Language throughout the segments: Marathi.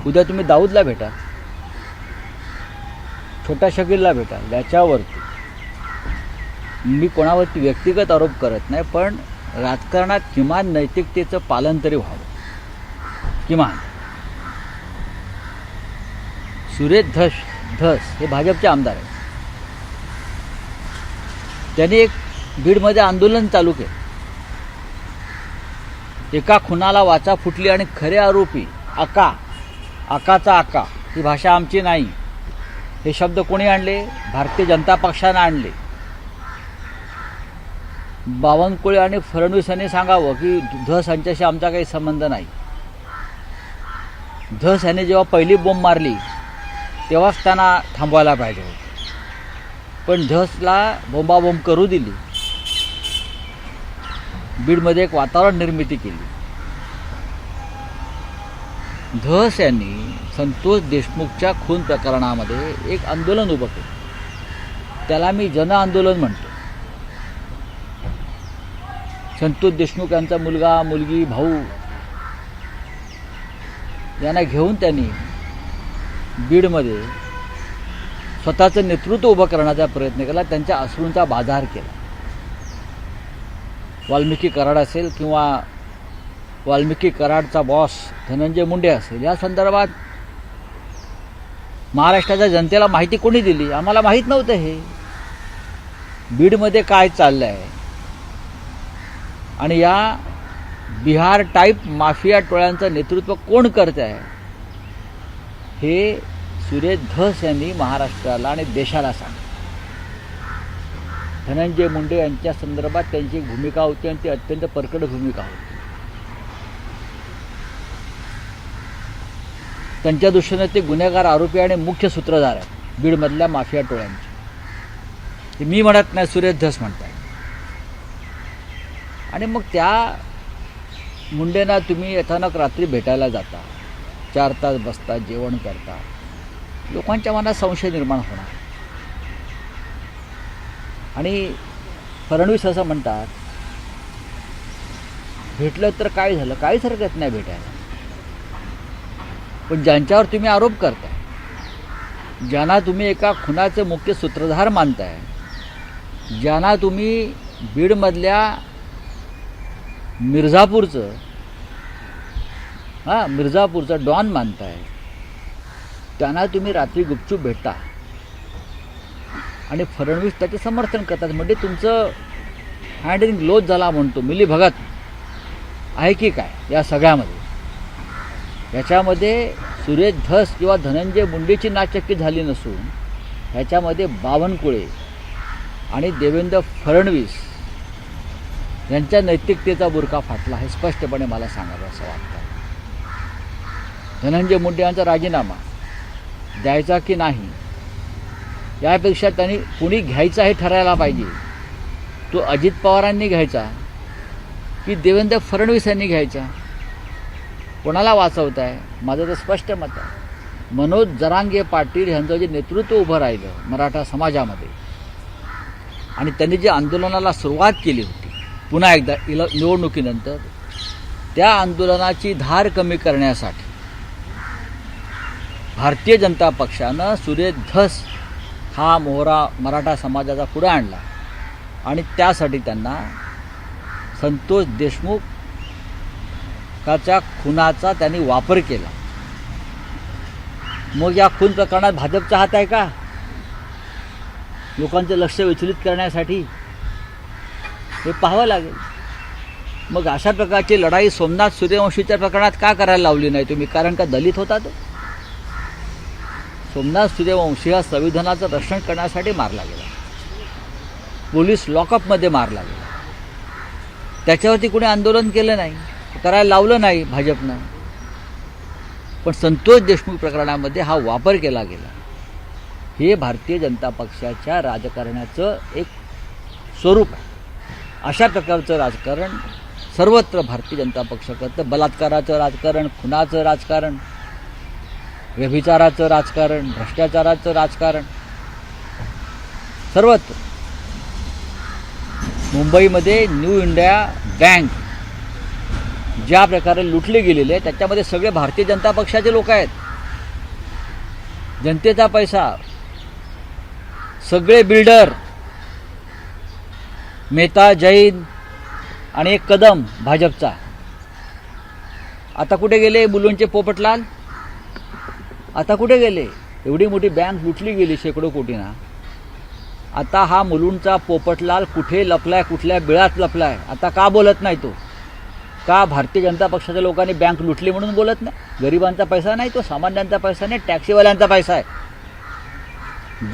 उद्या तुम्ही दाऊदला भेटा, छोटा शकीलला भेटा. याच्यावरती मी कोणावरती व्यक्तिगत आरोप करत नाही, पण राजकारणात किमान नैतिकतेचं पालन तरी व्हावं. किमान सुरेश धस हे भाजपचे आमदार आहेत. त्यांनी एक बीडमध्ये आंदोलन चालू केलं. एका खुनाला वाचा फुटली आणि खरे आरोपी आकाचा आका ही भाषा आमची नाही. हे शब्द कोणी आणले? भारतीय जनता पक्षानं आणले. बावनकुळे आणि फडणवीस यांनी सांगावं की धस यांच्याशी आमचा काही संबंध नाही. धस यांनी जेव्हा पहिली बोंब मारली तेव्हाच त्यांना थांबवायला पाहिजे होतं, पण धसला बोंबाबोंब करू दिली. बीडमध्ये एक वातावरण निर्मिती केली. धस यांनी संतोष देशमुखच्या खून प्रकरणामध्ये एक आंदोलन उभं केलं. त्याला मी जन आंदोलन म्हणतो. संतोष देशमुख यांचा मुलगा, मुलगी, भाऊ यांना घेऊन त्यांनी बीडमध्ये स्वतःचं नेतृत्व उभं करण्याचा प्रयत्न केला. त्यांच्या अश्रूंचा बाजार केला. वाल्मिकी कराड असेल किंवा वाल्मिकी कराडचा बॉस धनंजय मुंडे असेल, या संदर्भात महाराष्ट्राच्या जनतेला माहिती कोणी दिली? आम्हाला माहीत नव्हतं हे बीडमध्ये काय चाललं आहे. आणि या बिहार टाईप माफिया टोळ्यांचं नेतृत्व कोण करत आहे हे सुरेश धस यांनी महाराष्ट्राला आणि देशाला सांगितलं. धनंजय मुंडे यांच्या संदर्भात त्यांची एक भूमिका होती आणि ती अत्यंत परकड भूमिका होती. त्यांच्या दृष्टीने ते गुन्हेगार, आरोपी आणि मुख्य सूत्रधार आहेत बीडमधल्या माफिया टोळ्यांचे. मी म्हणत नाही, सुरेश धस म्हणताय. आणि मग त्या मुंडेंना तुम्ही अचानक रात्री भेटायला जाता, 4 तास बसता, जेवण करता, लोकांच्या मनात संशय निर्माण होणार. आणि फडणवीस असं म्हणतात, भेटलं तर काय झालं? काहीच हरकत नाही भेटायला. पण ज्यांच्यावर तुम्ही आरोप करताय, ज्यांना तुम्ही एका खुनाचे मुख्य सूत्रधार मानताय, ज्यांना तुम्ही बीडमधल्या मिर्झापूरचा डॉन मानताय, त्यांना तुम्ही रात्री गुपचूप भेटता आणि फडणवीस त्याचे समर्थन करतात. म्हणजे तुमचं हँड इन ग्लोज झाला म्हणतो. मिली भगत आहे की काय या सगळ्यामध्ये? याच्यामध्ये सुरेश धस किंवा धनंजय मुंडेची नाचक्की झाली नसून ह्याच्यामध्ये बावनकुळे आणि देवेंद्र फडणवीस यांच्या नैतिकतेचा बुरका फाटला हे स्पष्टपणे मला सांगावं असं वाटतं. धनंजय मुंडे यांचा राजीनामा द्यायचा की नाही यापेक्षा त्यांनी कुणी घ्यायचा हे ठरायला पाहिजे. तो अजित पवारांनी घ्यायचा की देवेंद्र फडणवीस यांनी घ्यायचा? कोणाला वाचवत आहे? माझं तर स्पष्ट मत आहे, मनोज जरांगे पाटील यांचं जे नेतृत्व उभं राहिलं मराठा समाजामध्ये आणि त्यांनी जे आंदोलनाला सुरुवात केली होती पुन्हा एकदा निवडणुकीनंतर, त्या आंदोलनाची धार कमी करण्यासाठी भारतीय जनता पक्षानं सुरेश धस हा मोहरा मराठा समाजाचा पुढे आणला आणि त्यासाठी त्यांना संतोष देशमुखाच्या खुनाचा त्यांनी वापर केला. मग या खून प्रकरणात भाजपचा हात आहे का? लोकांचं लक्ष विचलित करण्यासाठी हे पाहावं लागेल. मग अशा प्रकारची लढाई सोमनाथ सूर्यवंशीच्या प्रकरणात का करायला लावली नाही तुम्ही? कारण का दलित होता तो? सोमनाथ सूर्यवंशी हा संविधानाचं रक्षण करण्यासाठी मारला गेला, पोलीस लॉकअपमध्ये मारला गेला. त्याच्यावरती कोणी आंदोलन केलं नाही, करायला लावलं नाही भाजपनं. पण संतोष देशमुख प्रकरणामध्ये हा वापर केला गेला. हे भारतीय जनता पक्षाच्या राजकारणाचं एक स्वरूप आहे. अशा प्रकारचं राजकारण सर्वत्र भारतीय जनता पक्ष करतं. बलात्काराचं राजकारण, खुनाचं राजकारण, व्यभिचाराचं राजकारण, भ्रष्टाचाराचं राजकारण सर्वत्र. मुंबईमध्ये न्यू इंडिया बँक ज्या प्रकारे लुटली गेलेली आहे त्याच्यामध्ये सगळे भारतीय जनता पक्षाचे लोक आहेत. जनतेचा पैसा, सगळे बिल्डर, मेहता, जैन आणि एक कदम भाजपचा. आता कुठे गेले मुलुंडचे पोपटलाल? आता कुठे गेले? एवढी मोठी बँक लुटली गेली शेकडो कोटींना. आता हा मुलुंडचा पोपटलाल कुठे लपलाय, कुठल्या बिळात लपलाय? आता का बोलत नाही तो? का भारतीय जनता पक्षाच्या लोकांनी बँक लुटली म्हणून बोलत नाही? गरिबांचा पैसा नाही तो, सामान्यांचा पैसा नाही, टॅक्सीवाल्यांचा पैसा आहे.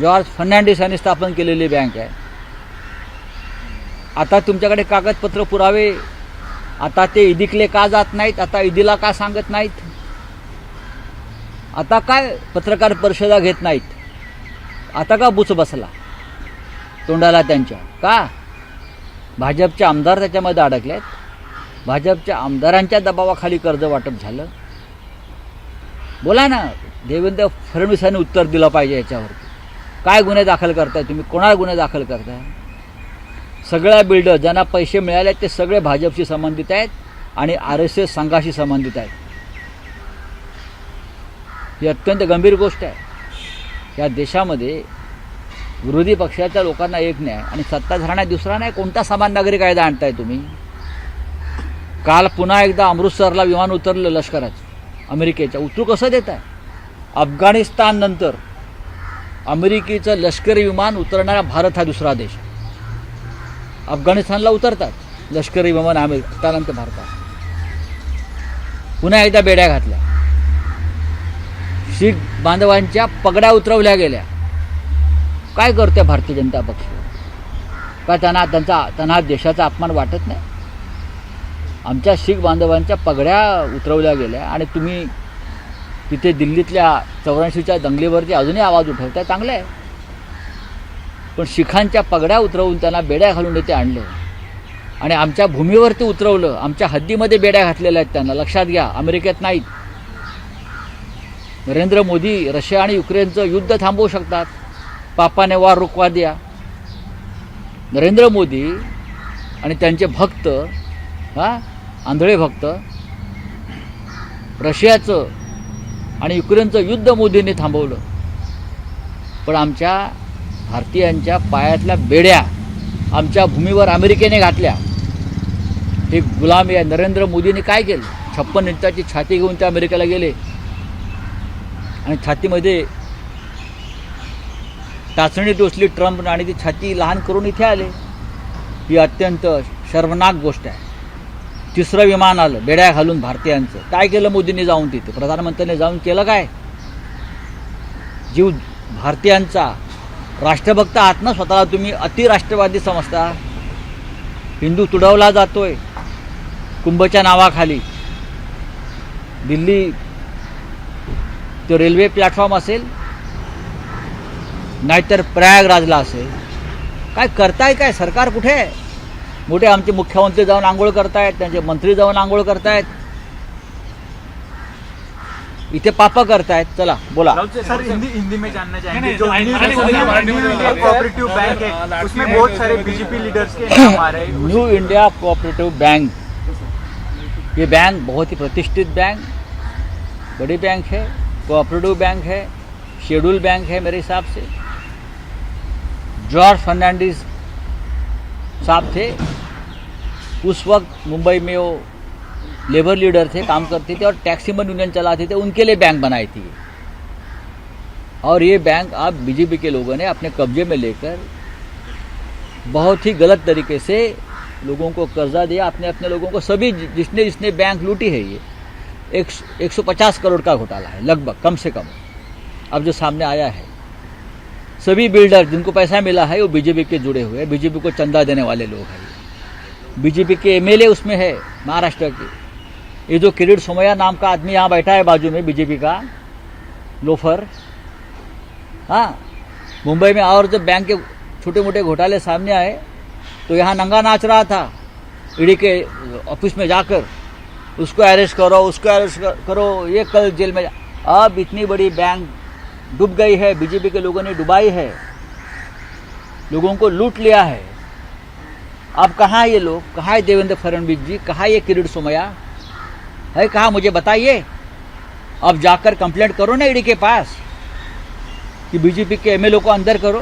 जॉर्ज फर्नांडिस यांनी स्थापन केलेली बँक आहे. आता तुमच्याकडे कागदपत्र पुरावे, आता ते ईदीकडे का जात नाहीत? आता ईदीला का सांगत नाहीत? आता काय पत्रकार परिषदा घेत नाहीत? आता का बुच बसला तोंडाला त्यांच्या? का? भाजपचे आमदार त्याच्यामध्ये अडकलेत. भाजपच्या आमदारांच्या दबावाखाली कर्ज वाटप झालं. बोला ना, देवेंद्र फडणवीसांनी उत्तर दिलं पाहिजे याच्यावरती. काय गुन्हे दाखल करताय तुम्ही? कोणाला गुन्हे दाखल करताय? सगळ्या बिल्डर ज्यांना पैसे मिळाले ते सगळे भाजपशी संबंधित आहेत आणि RSS संघाशी संबंधित आहेत. ही अत्यंत गंभीर गोष्ट आहे. या देशामध्ये विरोधी पक्षाच्या लोकांना एक नाही आणि सत्ताधाऱ्यांना दुसरा नाही. कोणता समान नागरी कायदा आणताय तुम्ही? काल पुन्हा एकदा अमृतसरला विमान उतरलं लष्कराचं अमेरिकेच्या. उतरू कसं देत आहे? अफगाणिस्तान नंतर अमेरिकेचं लष्करी विमान उतरणारा भारत हा दुसरा देश. अफगाणिस्तानला उतरतात लष्करी विमान अमेरिका, त्यानंतर भारतात. पुन्हा एकदा बेड्या घातल्या. शीख बांधवांच्या पगड्या उतरवल्या गेल्या. काय करते भारतीय जनता पक्ष? का त्यांना देशाचा अपमान वाटत नाही? आमच्या शीख बांधवांच्या पगड्या उतरवल्या गेल्या आणि तुम्ही तिथे दिल्लीतल्या 84च्या दंगलीवरती अजूनही आवाज उठवताय. चांगलं आहे, पण शिखांच्या पगड्या उतरवून त्यांना बेड्या घालून इथे आणलं आणि आमच्या भूमीवरती उतरवलं. आमच्या हद्दीमध्ये बेड्या घातलेल्या आहेत त्यांना. लक्षात घ्या, अमेरिकेत नाहीत. नरेंद्र मोदी रशिया आणि युक्रेनचं युद्ध थांबवू शकतात. पापाने वार रुकवा दिया. नरेंद्र मोदी आणि त्यांचे भक्त, आंधळे भक्त, रशियाचं आणि युक्रेनचं युद्ध मोदींनी थांबवलं. पण आमच्या भारतीयांच्या पायातल्या बेड्या आमच्या भूमीवर अमेरिकेने घातल्या. हे गुलामी आहे. नरेंद्र मोदींनी काय केलं? 56 इंचाची छाती घेऊन ते अमेरिकेला गेले आणि छातीमध्ये टाचणी टोचली ट्रम्प आणि ती छाती लहान करून इथे आले. ही अत्यंत शर्मनाक गोष्ट आहे. तिसरं विमान आलं बेड्या घालून भारतीयांचं. काय केलं मोदींनी जाऊन तिथे? प्रधानमंत्र्यांनी जाऊन केलं काय? जीव भारतीयांचा राष्ट्रभक्त आहात ना स्वतःला तुम्ही, अतिराष्ट्रवादी समजता. हिंदू तुडवला जातोय कुंभच्या नावाखाली. दिल्ली तो रेल्वे प्लॅटफॉर्म असेल, नाहीतर प्रयागराजला असेल. काय करताय? काय सरकार कुठे आहे? मोठे आमचे मुख्यमंत्री जाऊन आंघोळ करतायत, त्यांचे मंत्री जाऊन आंघोळ करतायत, इथे पाप करतायत. चला बोला. सर हिंदी में जानना चाहेंगे, जो कोऑपरेटिव बैंक है उसमें बहुत सारे बीजेपी लीडर्स के नाम आ रहे हैं. न्यू इंडिया कोऑपरेटिव बैंक, ये बैंक बहुत ही प्रतिष्ठित बैंक, बड़ी बैंक है, कोऑपरेटिव बैंक है, शेड्यूल बैंक है मेरे हिसाब से. जॉर्ज फर्नांडिस साहब थे उस वक्त, मुंबई में वो लेबर लीडर थे, काम करते थे और टैक्सीमैन यूनियन चलाते थे. उनके लिए बैंक बनाई थी और ये बैंक अब बीजेपी के लोगों ने अपने कब्जे में लेकर बहुत ही गलत तरीके से लोगों को कर्जा दिया, अपने अपने लोगों को. सभी जिसने बैंक लूटी है, ये 150 करोड़ का घोटाला है लगभग, कम से कम अब जो सामने आया है. सभी बिल्डर जिनको पैसा मिला है वो बीजेपी के जुड़े हुए हैं, बीजेपी को चंदा देने वाले लोग हैं. बीजेपी के MLA उसमें है महाराष्ट्र के. ये जो किरीट सोमैया नाम का आदमी यहाँ बैठा है बाजू में, बीजेपी का लोफर, मुंबई में. और जब बैंक के छोटे मोटे घोटाले सामने आए तो यहाँ नंगा नाच रहा था ईडी के ऑफिस में जाकर, उसको अरेस्ट करो, उसको अरेस्ट करो, ये कल जेल में. अब इतनी बड़ी बैंक डूब गई है, बीजेपी के लोगों ने डुबाई है, लोगों को लूट लिया है. अब कहाँ ये लोग? कहाँ है देवेंद्र फडणवीस जी? कहाँ ये किरीट सोमैया है? कहाँ? मुझे बताइए. अब जाकर कंप्लेंट करो ना ईडी के पास. कि बीजेपी के एमएलए को अंदर करो।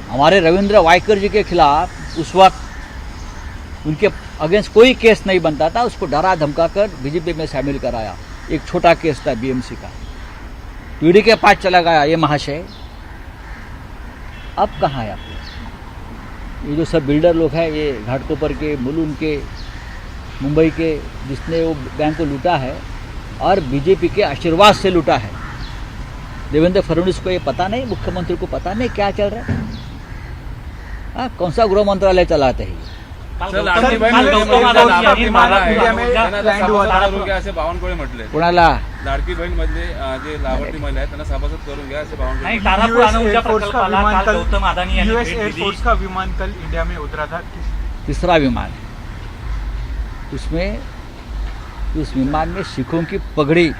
हमारे रविंद्र वायकर जी के खिलाफ उस वक्त उनके अगेंस्ट कोई केस नहीं बनता था, उसको डरा धमका कर बीजेपी में शामिल कराया। एक छोटा केस था बीएमसी का, ईडी के पास चला गया ये महाशय। अब कहाँ है आप? ये जो सब बिल्डर लोग हैं, ये घाटकोपर के, मुलुंड के, मुंबई के, जिसने वो बैंक को लूटा है और बीजेपी के आशीर्वाद से लूटा है। देवेंद्र फडणवीस को ये पता नहीं, मुख्यमंत्री को पता नहीं क्या चल रहा है। कौन सा गृह मंत्रालय चलाते हैं? कोणाला? लाडकी बहीण मधले जे लाभार्थी महिला आहेत त्यांना सभासद करून घ्या असे बावनकुळे. यूएस एयरफोर्स का विमान कल इंडिया में उतरा था। तीसरा विमान, उसमें उस विमान में सिखों की पगड़ी,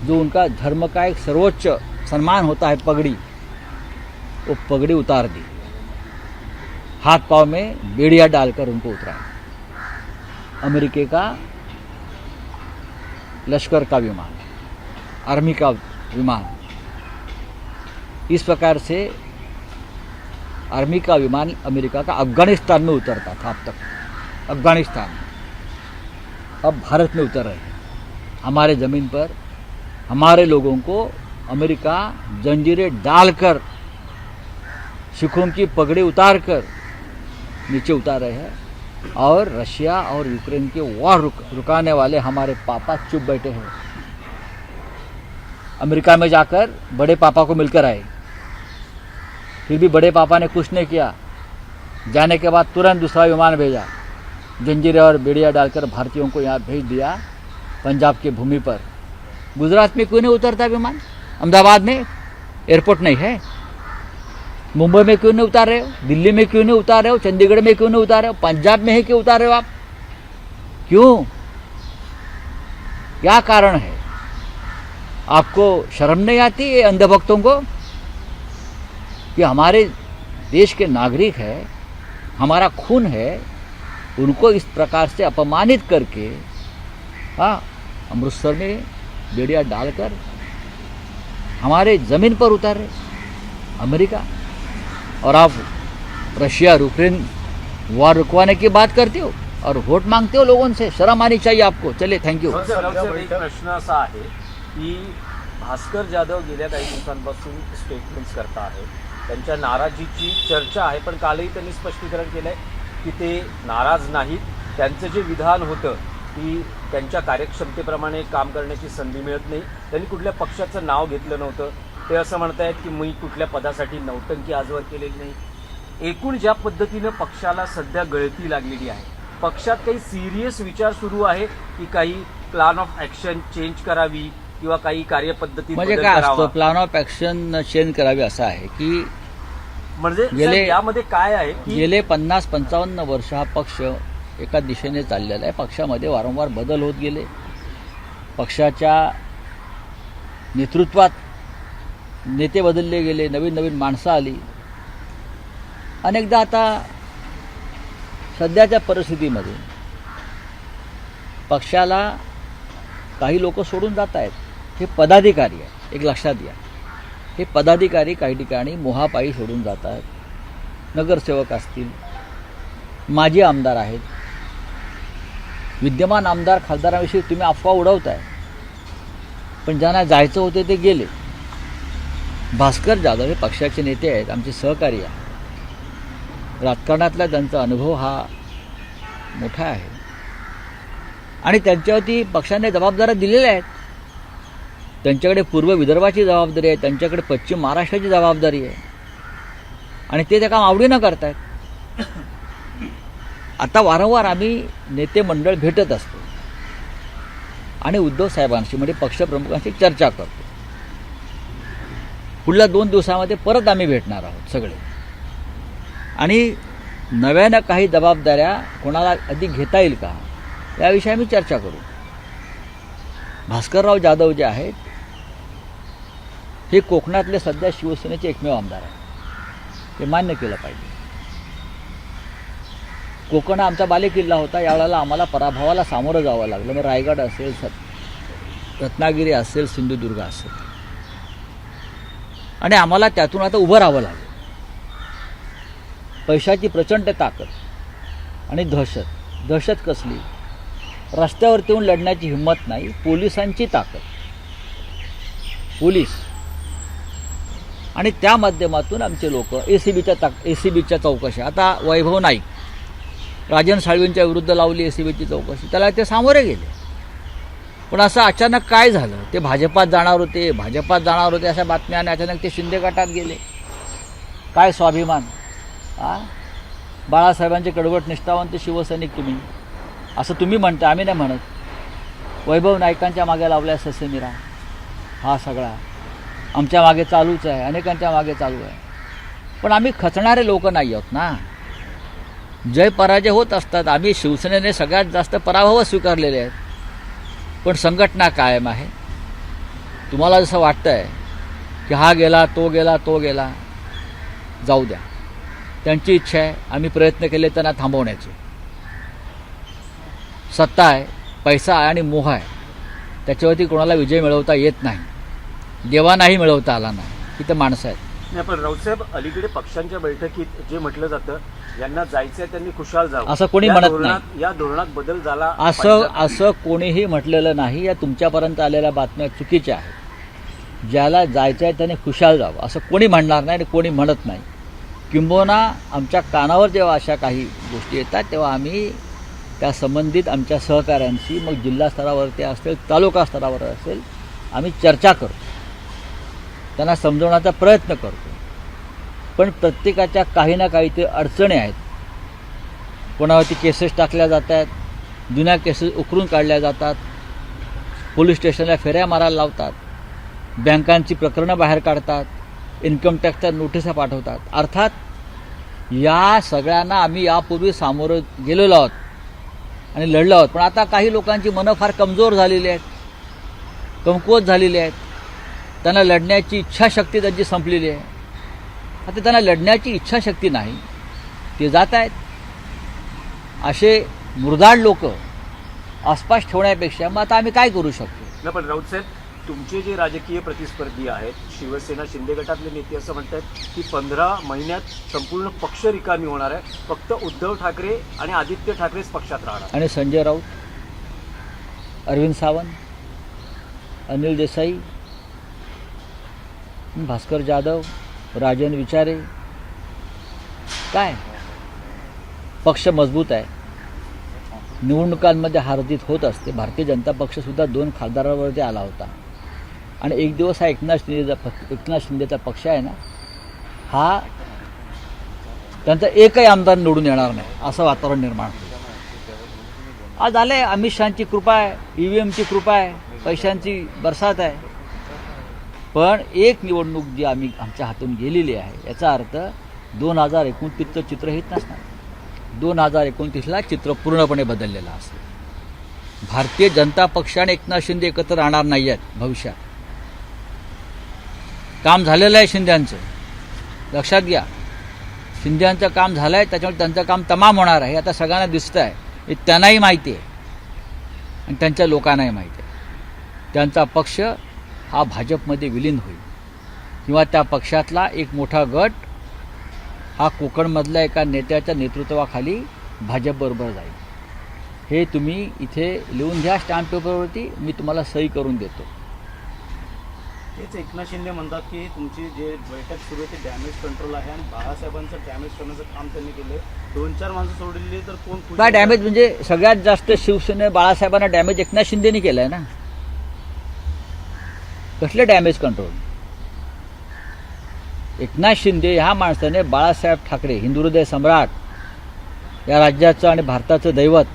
जो उनका धर्म का एक सर्वोच्च सम्मान होता है पगड़ी, वो पगड़ी उतार दी, हाथ पांव में बेड़िया डालकर उनको उतरा। अमेरिका का लश्कर का विमान, आर्मी का विमान, इस प्रकार से आर्मी का विमान अमेरिका का अफगानिस्तान में उतरता था अब तक। अफगानिस्तान अब भारत में उतर रहे हैं। हमारे ज़मीन पर हमारे लोगों को अमेरिका जंजीरें डालकर, सिखों की पगड़ी उतारकर नीचे उतार रहे हैं। और रशिया और यूक्रेन के वॉर रुकाने वाले हमारे पापा चुप बैठे हैं। अमेरिका में जाकर बड़े पापा को मिलकर आए, फिर भी बड़े पापा ने कुछ नहीं किया। जाने के बाद तुरंत दूसरा विमान भेजा, जंजीरें और बेड़िया डालकर भारतीयों को यहाँ भेज दिया पंजाब की भूमि पर। गुजरात में क्यों नहीं उतरता विमान? अहमदाबाद में एयरपोर्ट नहीं है? मुंबई में क्यों नहीं उतार रहे हो? दिल्ली में क्यों नहीं उतार रहे हो? चंडीगढ़ में क्यों नहीं उतार रहे हो? पंजाब में ही क्यों उतार रहे हो आप? क्यों? क्या कारण है? आपको शर्म नहीं आती ये अंधभक्तों को कि हमारे देश के नागरिक है, हमारा खून है, उनको इस प्रकार से अपमानित करके अमृतसर में बेड़िया डालकर हमारे ज़मीन पर उतारे अमेरिका, और आप रशिया यूक्रेन वॉर रुकवाने की बात करते हो और वोट मांगते हो लोगों से? शर्म आनी चाहिए आपको। चलिए, थँक यू। एक प्रश्न असा आहे की भास्कर जाधव गेल्या काही दिवसांपासून स्टेटमेंट्स करता आहे, त्यांच्या नाराजीची चर्चा आहे, पण कालही त्यांनी स्पष्टीकरण केलंय की ते नाराज नाहीत. त्यांचं जे विधान होतं की त्यांच्या कार्यक्षमतेप्रमाणे काम करण्याची संधी मिळत नाही, त्यांनी कुठल्या पक्षाचं नाव घेतलं नव्हतं. ते असं म्हणतायत की मी कुठल्या पदासाठी नौटंकी आजवर केलेली नाही. एकूण ज्या पद्धतीनं पक्षाला सध्या गळती लागलेली आहे, पक्षात काही सिरियस विचार सुरू आहे की काही प्लॅन ऑफ ॲक्शन चेंज करावी किंवा काही कार्यपद्धती म्हणजे काय असतं प्लॅन ऑफ ॲक्शन चेंज करावी असं आहे की म्हणजे यामध्ये काय आहे की गेले 50-55 वर्ष हा पक्ष एका दिशेने चाललेला आहे. पक्षामध्ये वारंवार बदल होत गेले, पक्षाच्या नेतृत्वात नेते बदलले गेले, नवीन नवीन माणसं आली. अनेकदा आता सध्याच्या परिस्थितीमध्ये पक्षाला काही लोक सोडून जात आहेत. हे पदाधिकारी आहे, एक लक्षात घ्या. हे पदाधिकारी काही ठिकाणी मोहापायी सोडून जात आहेत. नगरसेवक असतील, माजी आमदार आहेत, विद्यमान आमदार खासदारांविषयी तुम्ही अफवा उडवताय, पण ज्यांना जायचं होते ते गेले. भास्कर जाधव हे पक्षाचे नेते आहेत, आमचे सहकारी आहे. राजकारणातला त्यांचा अनुभव हा मोठा आहे आणि त्यांच्यावरती पक्षाने जबाबदाऱ्या दिलेल्या आहेत. त्यांच्याकडे पूर्व विदर्भाची जबाबदारी आहे, त्यांच्याकडे पश्चिम महाराष्ट्राची जबाबदारी आहे आणि ते काम आवडीनं करतायत. आता वारंवार आम्ही नेते मंडळ भेटत असतो आणि उद्धव साहेबांशी म्हणजे पक्षप्रमुखांशी चर्चा करतो. पुढल्या 2 दिवसामध्ये परत आम्ही भेटणार आहोत सगळे आणि नव्यानं काही जबाबदाऱ्या कोणाला अधिक घेता येईल का याविषयी आम्ही चर्चा करू. भास्करराव जाधव जे आहेत हे कोकणातले सध्या शिवसेनेचे एकमेव आमदार आहेत, हे मान्य केलं पाहिजे. कोकण हा आमचा बालेकिल्ला होता, यावेळेला आम्हाला पराभवाला सामोरं जावं लागलं. मग रायगड असेल, रत्नागिरी असेल, सिंधुदुर्ग असेल. आणि आम्हाला त्यातून आता उभं राहावं लागेल. पैशाची प्रचंड ताकद आणि दहशत कसली, रस्त्यावरती येऊन लढण्याची हिंमत नाही, पोलिसांची ताकद, पोलीस आणि त्या माध्यमातून आमचे लोक एसीबीच्या चौकशा. आता वैभव नाईक, राजन साळवींच्या विरुद्ध लावली एसीबीची चौकशी, त्याला ते सामोरे गेले. पण असं अचानक काय झालं, ते भाजपात जाणार होते अशा बातम्या, आणि अचानक ते शिंदे गटात गेले. काय स्वाभिमान, बाळासाहेबांचे कडवट निष्ठावंत शिवसैनिक तुम्ही, असं तुम्ही म्हणता, आम्ही नाही म्हणत. वैभव नाईकांच्या मागे लावल्या ससेमिरा, हा सगळा आमच्या मागे चालूच आहे, अनेकांच्या मागे चालू आहे. पण आम्ही खचणारे लोक नाही आहोत ना. जय पराजय होत असतात. आम्ही शिवसेनेने सगळ्यात जास्त पराभव स्वीकारलेले आहेत, पण संघटना कायम आहे. तुम्हाला जसं वाटतंय की हा गेला तो गेला, जाऊ द्या, त्यांची इच्छा आहे. आम्ही प्रयत्न केले त्यांना थांबवण्याचे. सत्ता आहे, पैसा आहे आणि मोह आहे, त्याच्यावरती कोणाला विजय मिळवता येत नाही. देवानाही मिळवता आला नाही. इथं माणसं आहेत. नाही, पण राऊतसाहेब, अलीकडे पक्षांच्या बैठकीत जे म्हटलं जातं, यांना जायचंय त्यांनी खुशाल जावं, असं कोणी म्हणत नाही. या धोरणात बदल झाला असं कोणीही म्हटलेलं नाही. या तुमच्यापर्यंत आलेल्या बातम्या चुकीच्या आहेत. ज्याला जायचं आहे त्याने खुशाल जावं असं कोणी म्हणणार नाही आणि कोणी म्हणत नाही. किंबहुना आमच्या कानावर जेव्हा अशा काही गोष्टी येतात तेव्हा आम्ही त्या संबंधित आमच्या सहकाऱ्यांशी, मग जिल्हा स्तरावरती असेल, तालुका स्तरावर असेल, आम्ही चर्चा करतो, त्यांना समजवण्याचा प्रयत्न करतो. पण प्रत्येकाच्या काही ना काही ते अडचणी आहेत. कोणावरती केसेस टाकल्या जात आहेत, जुन्या केसेस उकरून काढल्या जातात, पोलीस स्टेशनला फेऱ्या मारायला लावतात, बँकांची प्रकरणं बाहेर काढतात, इन्कम टॅक्सच्या नोटिसा पाठवतात. अर्थात या सगळ्यांना आम्ही यापूर्वी सामोरं गेलेलो आहोत आणि लढलो आहोत. पण आता काही लोकांची मनं फार कमजोर झालेली आहेत, कमकुवत झालेली आहेत. त्यांना लढण्याची इच्छाशक्ती त्यांची संपलेली आहे. आता त्यांना लढण्याची इच्छाशक्ती नाही, ते जात आहेत. असे मुरदाड लोक आसपास ठेवण्यापेक्षा मग आता आम्ही काय करू शकतो. नाही, पण राऊतसाहेब, तुमचे जे राजकीय प्रतिस्पर्धी आहेत, शिवसेना शिंदे गटातले नेते असं म्हणतात की 15 महिन्यात संपूर्ण पक्ष रिकामी होणार आहे, फक्त उद्धव ठाकरे आणि आदित्य ठाकरेच पक्षात राहणार. आणि संजय राऊत, अरविंद सावंत, अनिल देसाई, भास्कर जाधव, राजन विचारे, काय पक्ष मजबूत आहे. निवडणुकांमध्ये हारजीत होत असते. भारतीय जनता पक्षसुद्धा 2 खासदारांवरती आला होता. आणि एक दिवस हा एकनाथ शिंदेचा पक्ष आहे ना, हा त्यांचा एकही आमदार निवडून येणार नाही असं वातावरण निर्माण होतं. आज आले, अमित शहांची कृपा आहे, EVMची कृपा आहे, पैशांची बरसात आहे. पण एक निवडणूक जी आमच्या हातून गेलेली आहे, याचा अर्थ 2029चं चित्र हेच नसणार. 2029ला चित्र पूर्णपणे बदललेलं असेल. भारतीय जनता पक्ष आणि एकनाथ शिंदे एकत्र राहणार नाही आहेत भविष्यात. काम झालेलं आहे शिंद्यांचं, लक्षात घ्या. शिंद्यांचं काम झालं आहे, त्याच्यामुळे त्यांचं काम तमाम होणार आहे. आता सगळ्यांना दिसतं आहे, हे त्यांनाही माहिती आहे आणि त्यांच्या लोकांनाही माहिती आहे. त्यांचा पक्ष हा भाजपमध्ये विलीन होईल किंवा त्या पक्षातला एक मोठा गट हा कोकणमधल्या एका नेत्याच्या नेतृत्वाखाली भाजपबरोबर जाईल. हे तुम्ही इथे लिहून घ्या स्टॅम्प पेपरवरती, मी तुम्हाला सही करून देतो. तेच एकनाथ शिंदे म्हणतात की तुमची जे बैठक सुरू आहे ते डॅमेज कंट्रोल आहे आणि बाळासाहेबांचं डॅमेज करण्याचं काम त्यांनी केलं. 2-4 माणसं सोडलेली तर कोण काय डॅमेज म्हणजे सगळ्यात जास्त शिवसेने बाळासाहेबांना डॅमेज एकनाथ शिंदेनी केलं आहे ना. कसलं डॅमेज कंट्रोल. एकनाथ शिंदे ह्या माणसाने बाळासाहेब ठाकरे, हिंदू हृदय सम्राट, या राज्याचं आणि भारताचं दैवत,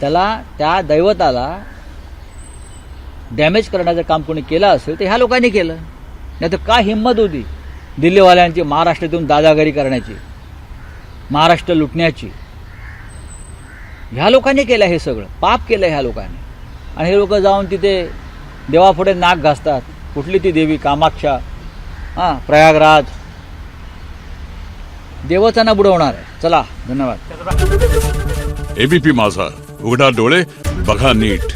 त्याला, त्या दैवताला डॅमेज करण्याचं काम कोणी केलं असेल तर ह्या लोकांनी केलं. नाही तर काय हिंमत होती दिल्लीवाल्यांची महाराष्ट्रातून दादागिरी करण्याची, महाराष्ट्र लुटण्याची. ह्या लोकांनी केलं, हे सगळं पाप केलं ह्या लोकांनी. आणि हे लोक जाऊन तिथे देवापुढे नाक घासतात. कुठली ती देवी, कामाक्षा, प्रयागराज, देवतांना बुडवणार आहे. चला, धन्यवाद. एबीपी माझा, उघडा डोळे बघा नीट.